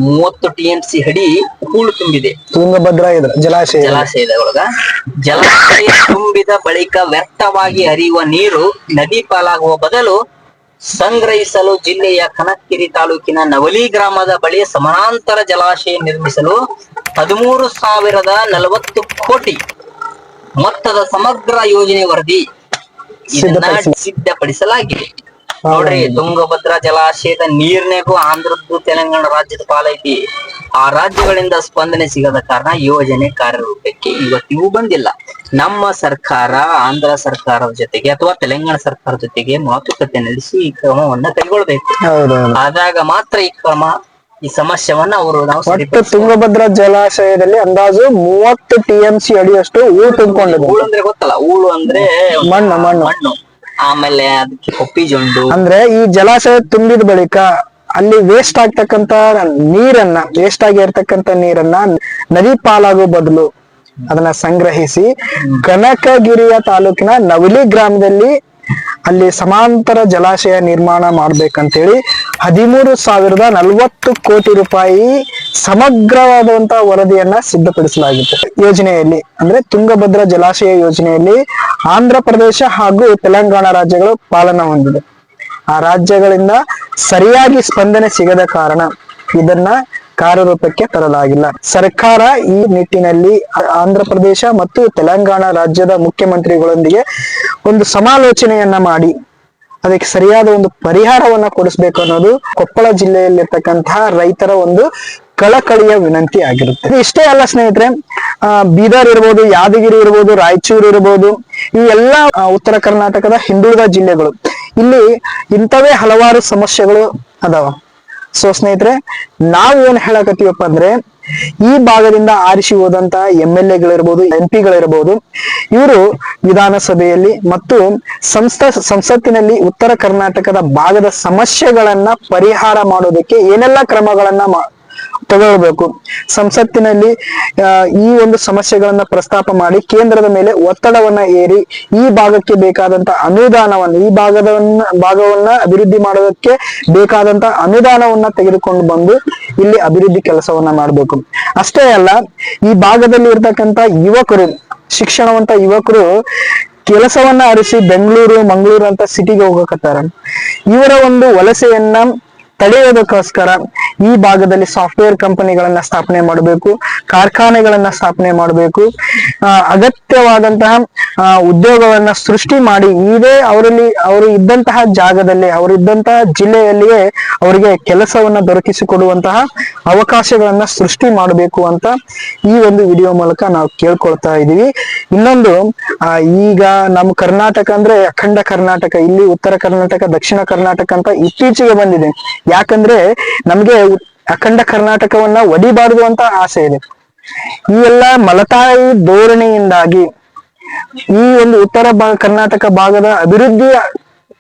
30 TMC ಅಡಿ ಹೂಳು ತುಂಬಿದೆ ತುಂಗಭದ್ರಾ ಜಲಾಶಯದ ಒಳಗ. ಜಲಾಶಯ ತುಂಬಿದ ಬಳಿಕ ವ್ಯರ್ಥವಾಗಿ ಹರಿಯುವ ನೀರು ನದಿ ಪಾಲಾಗುವ ಬದಲು ಸಂಗ್ರಹಿಸಲು ಜಿಲ್ಲೆಯ ಕನಕಗಿರಿ ತಾಲೂಕಿನ ನವಲಿ ಗ್ರಾಮದ ಬಳಿ ಸಮಾನಾಂತರ ಜಲಾಶಯ ನಿರ್ಮಿಸಲು 13,040 ಕೋಟಿ ಮೊತ್ತದ ಸಮಗ್ರ ಯೋಜನೆ ವರದಿ ಸಿದ್ಧಪಡಿಸಲಾಗಿದೆ. ನೋಡ್ರಿ, ತುಂಗಭದ್ರಾ ಜಲಾಶಯದ ನೀರ್ನೆಗೂ ಆಂಧ್ರದ್ದು ತೆಲಂಗಾಣ ರಾಜ್ಯದ ಪಾಲೈತಿ. ಆ ರಾಜ್ಯಗಳಿಂದ ಸ್ಪಂದನೆ ಸಿಗದ ಕಾರಣ ಯೋಜನೆ ಕಾರ್ಯರೂಪಕ್ಕೆ ಇವತ್ತಿಗೂ ಬಂದಿಲ್ಲ. ನಮ್ಮ ಸರ್ಕಾರ ಆಂಧ್ರ ಸರ್ಕಾರದ ಜೊತೆಗೆ ಅಥವಾ ತೆಲಂಗಾಣ ಸರ್ಕಾರದ ಜೊತೆಗೆ ಮಾತುಕತೆ ನಡೆಸಿ ಈ ಕ್ರಮವನ್ನ ಕೈಗೊಳ್ಬೇಕು. ಆದಾಗ ಮಾತ್ರ ಈ ಸಮಸ್ಯೆವನ್ನ ಅವರು ತುಂಗಭದ್ರಾ ಜಲಾಶಯದಲ್ಲಿ ಅಂದಾಜು 30 TMC ಅಡಿಯಷ್ಟು ಹೂಳು ತುಂಬಿಕೊಂಡಿದೆ. ಹೂಳು ಅಂದ್ರೆ ಗೊತ್ತಲ್ಲ, ಹೂಳು ಅಂದ್ರೆ ಮಣ್ಣು. ಆಮೇಲೆ ಅದಕ್ಕೆ ಕೊಪ್ಪಿ ಜೊಂಡು. ಅಂದ್ರೆ ಈ ಜಲಾಶಯ ತುಂಬಿದ ಬಳಿಕ ಅಲ್ಲಿ ವೇಸ್ಟ್ ಆಗ್ತಕ್ಕಂತ ವೇಸ್ಟ್ ಆಗಿ ಇರ್ತಕ್ಕಂತ ನೀರನ್ನ ನದಿ ಪಾಲಾಗೋ ಬದಲು ಅದನ್ನ ಸಂಗ್ರಹಿಸಿ ಕನಕಗಿರಿಯ ತಾಲೂಕಿನ ನವಲಿ ಗ್ರಾಮದಲ್ಲಿ ಅಲ್ಲಿ ಸಮಾಂತರ ಜಲಾಶಯ ನಿರ್ಮಾಣ ಮಾಡ್ಬೇಕಂತೇಳಿ 13,040 ಕೋಟಿ ರೂಪಾಯಿ ಸಮಗ್ರವಾದಂತಹ ವರದಿಯನ್ನ ಸಿದ್ಧಪಡಿಸಲಾಗಿತ್ತು. ಯೋಜನೆಯಲ್ಲಿ ಅಂದ್ರೆ ತುಂಗಭದ್ರಾ ಜಲಾಶಯ ಯೋಜನೆಯಲ್ಲಿ ಆಂಧ್ರ ಪ್ರದೇಶ ಹಾಗೂ ತೆಲಂಗಾಣ ರಾಜ್ಯಗಳು ಪಾಲನೆ ಹೊಂದಿದೆ. ಆ ರಾಜ್ಯಗಳಿಂದ ಸರಿಯಾಗಿ ಸ್ಪಂದನೆ ಸಿಗದ ಕಾರಣ ಇದನ್ನ ಕಾರ್ಯರೂಪಕ್ಕೆ ತರಲಾಗಿಲ್ಲ. ಸರ್ಕಾರ ಈ ನಿಟ್ಟಿನಲ್ಲಿ ಆಂಧ್ರ ಪ್ರದೇಶ ಮತ್ತು ತೆಲಂಗಾಣ ರಾಜ್ಯದ ಮುಖ್ಯಮಂತ್ರಿಗಳೊಂದಿಗೆ ಒಂದು ಸಮಾಲೋಚನೆಯನ್ನ ಮಾಡಿ ಅದಕ್ಕೆ ಸರಿಯಾದ ಒಂದು ಪರಿಹಾರವನ್ನ ಕೊಡಿಸ್ಬೇಕು ಅನ್ನೋದು ಕೊಪ್ಪಳ ಜಿಲ್ಲೆಯಲ್ಲಿರ್ತಕ್ಕಂತಹ ರೈತರ ಒಂದು ಕಳಕಳಿಯ ವಿನಂತಿ ಆಗಿರುತ್ತೆ. ಇಷ್ಟೇ ಅಲ್ಲ ಸ್ನೇಹಿತರೆ, ಬೀದರ್ ಇರ್ಬೋದು, ಯಾದಗಿರಿ ಇರ್ಬೋದು, ರಾಯಚೂರು ಇರ್ಬೋದು, ಈ ಎಲ್ಲಾ ಉತ್ತರ ಕರ್ನಾಟಕದ ಹಿಂದುಳಿದ ಜಿಲ್ಲೆಗಳು, ಇಲ್ಲಿ ಇಂಥವೇ ಹಲವಾರು ಸಮಸ್ಯೆಗಳು ಅದಾವ. ಸೊ ಸ್ನೇಹಿತರೆ, ನಾವು ಏನ್ ಹೇಳಕತ್ತೀವಪ್ಪ ಅಂದ್ರೆ ಈ ಭಾಗದಿಂದ ಆರಿಸಿ ಹೋದಂತ MLA ಗಳಿರ್ಬೋದು, MP ಗಳಿರ್ಬೋದು, ಇವರು ವಿಧಾನಸಭೆಯಲ್ಲಿ ಮತ್ತು ಸಂಸತ್ತಿನಲ್ಲಿ ಉತ್ತರ ಕರ್ನಾಟಕದ ಭಾಗದ ಸಮಸ್ಯೆಗಳನ್ನ ಪರಿಹಾರ ಮಾಡೋದಕ್ಕೆ ಏನೆಲ್ಲ ಕ್ರಮಗಳನ್ನ ತಗೊಳ್ಬೇಕು, ಸಂಸತ್ತಿನಲ್ಲಿ ಈ ಒಂದು ಸಮಸ್ಯೆಗಳನ್ನ ಪ್ರಸ್ತಾಪ ಮಾಡಿ ಕೇಂದ್ರದ ಮೇಲೆ ಒತ್ತಡವನ್ನ ಏರಿ ಈ ಭಾಗಕ್ಕೆ ಬೇಕಾದಂತ ಅನುದಾನವನ್ನು, ಈ ಭಾಗವನ್ನ ಅಭಿವೃದ್ಧಿ ಮಾಡೋದಕ್ಕೆ ಬೇಕಾದಂತ ಅನುದಾನವನ್ನ ತೆಗೆದುಕೊಂಡು ಬಂದು ಇಲ್ಲಿ ಅಭಿವೃದ್ಧಿ ಕೆಲಸವನ್ನ ಮಾಡಬೇಕು. ಅಷ್ಟೇ ಅಲ್ಲ, ಈ ಭಾಗದಲ್ಲಿ ಇರ್ತಕ್ಕಂತ ಯುವಕರು, ಶಿಕ್ಷಣವಂತ ಯುವಕರು ಕೆಲಸವನ್ನ ಅರಿಸಿ ಬೆಂಗಳೂರು, ಮಂಗಳೂರು ಅಂತ ಸಿಟಿಗೆ ಹೋಗಕತ್ತಾರ. ಇವರ ಒಂದು ವಲಸೆಯನ್ನ ತಡೆಯೋದಕ್ಕೋಸ್ಕರ ಈ ಭಾಗದಲ್ಲಿ ಸಾಫ್ಟ್ವೇರ್ ಕಂಪನಿಗಳನ್ನ ಸ್ಥಾಪನೆ ಮಾಡಬೇಕು, ಕಾರ್ಖಾನೆಗಳನ್ನ ಸ್ಥಾಪನೆ ಮಾಡಬೇಕು, ಅಗತ್ಯವಾದಂತಹ ಉದ್ಯೋಗವನ್ನ ಸೃಷ್ಟಿ ಮಾಡಿ ಇದೇ ಅವರು ಇದ್ದಂತಹ ಜಾಗದಲ್ಲಿ, ಅವರು ಇದ್ದಂತಹ ಜಿಲ್ಲೆಯಲ್ಲಿಯೇ ಅವರಿಗೆ ಕೆಲಸವನ್ನ ದೊರಕಿಸಿಕೊಡುವಂತಹ ಅವಕಾಶಗಳನ್ನ ಸೃಷ್ಟಿ ಮಾಡಬೇಕು ಅಂತ ಈ ಒಂದು ವಿಡಿಯೋ ಮೂಲಕ ನಾವು ಕೇಳ್ಕೊಳ್ತಾ ಇದೀವಿ. ಇನ್ನೊಂದು, ಈಗ ನಮ್ಮ ಕರ್ನಾಟಕ ಅಂದ್ರೆ ಅಖಂಡ ಕರ್ನಾಟಕ, ಇಲ್ಲಿ ಉತ್ತರ ಕರ್ನಾಟಕ, ದಕ್ಷಿಣ ಕರ್ನಾಟಕ ಅಂತ ಇತ್ತೀಚೆಗೆ ಬಂದಿದೆ. ಯಾಕಂದ್ರೆ ನಮ್ಗೆ ಅಖಂಡ ಕರ್ನಾಟಕವನ್ನ ಒಡಿಬಾರದು ಅಂತ ಆಸೆ ಇದೆ. ಈ ಎಲ್ಲ ಮಲತಾಯಿ ಧೋರಣೆಯಿಂದಾಗಿ ಈ ಒಂದು ಕರ್ನಾಟಕ ಭಾಗದ ಅಭಿವೃದ್ಧಿ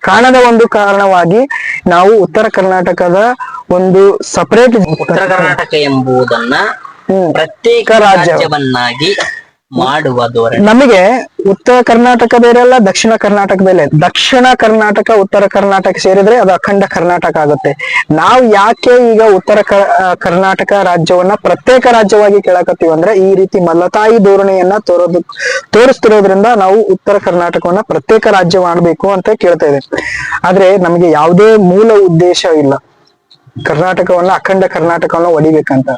ಕಾಣದ ಒಂದು ಕಾರಣವಾಗಿ ನಾವು ಉತ್ತರ ಕರ್ನಾಟಕದ ಒಂದು ಸಪರೇಟ್ ಉತ್ತರ ಕರ್ನಾಟಕ ಎಂಬುದನ್ನ ಪ್ರತ್ಯೇಕ ರಾಜ್ಯವನ್ನಾಗಿ ಮಾಡುವ ಧೋರಣೆ. ನಮಗೆ ಉತ್ತರ ಕರ್ನಾಟಕ ಬೇರೆ ಅಲ್ಲ, ದಕ್ಷಿಣ ಕರ್ನಾಟಕ ಬೇರೆ. ದಕ್ಷಿಣ ಕರ್ನಾಟಕ ಉತ್ತರ ಕರ್ನಾಟಕ ಸೇರಿದ್ರೆ ಅದು ಅಖಂಡ ಕರ್ನಾಟಕ ಆಗುತ್ತೆ. ನಾವು ಯಾಕೆ ಈಗ ಉತ್ತರ ಕರ್ನಾಟಕ ರಾಜ್ಯವನ್ನ ಪ್ರತ್ಯೇಕ ರಾಜ್ಯವಾಗಿ ಕೇಳಕತ್ತೀವಿ ಅಂದ್ರೆ, ಈ ರೀತಿ ಮಲತಾಯಿ ಧೋರಣೆಯನ್ನ ತೋರಿಸ್ತಿರೋದ್ರಿಂದ ನಾವು ಉತ್ತರ ಕರ್ನಾಟಕವನ್ನ ಪ್ರತ್ಯೇಕ ರಾಜ್ಯ ಮಾಡಬೇಕು ಅಂತ ಕೇಳ್ತಾ ಇದೆ. ಆದ್ರೆ ನಮಗೆ ಯಾವುದೇ ಮೂಲ ಉದ್ದೇಶ ಇಲ್ಲ ಕರ್ನಾಟಕವನ್ನ, ಅಖಂಡ ಕರ್ನಾಟಕವನ್ನ ಒಡಿಬೇಕಂತ.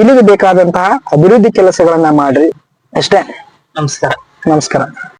ಇಲ್ಲಿಗೆ ಬೇಕಾದಂತಹ ಅಭಿವೃದ್ಧಿ ಕೆಲಸಗಳನ್ನ ಮಾಡ್ರಿ ಅಷ್ಟೇ. ನಮಸ್ಕಾರ. ನಮಸ್ಕಾರ.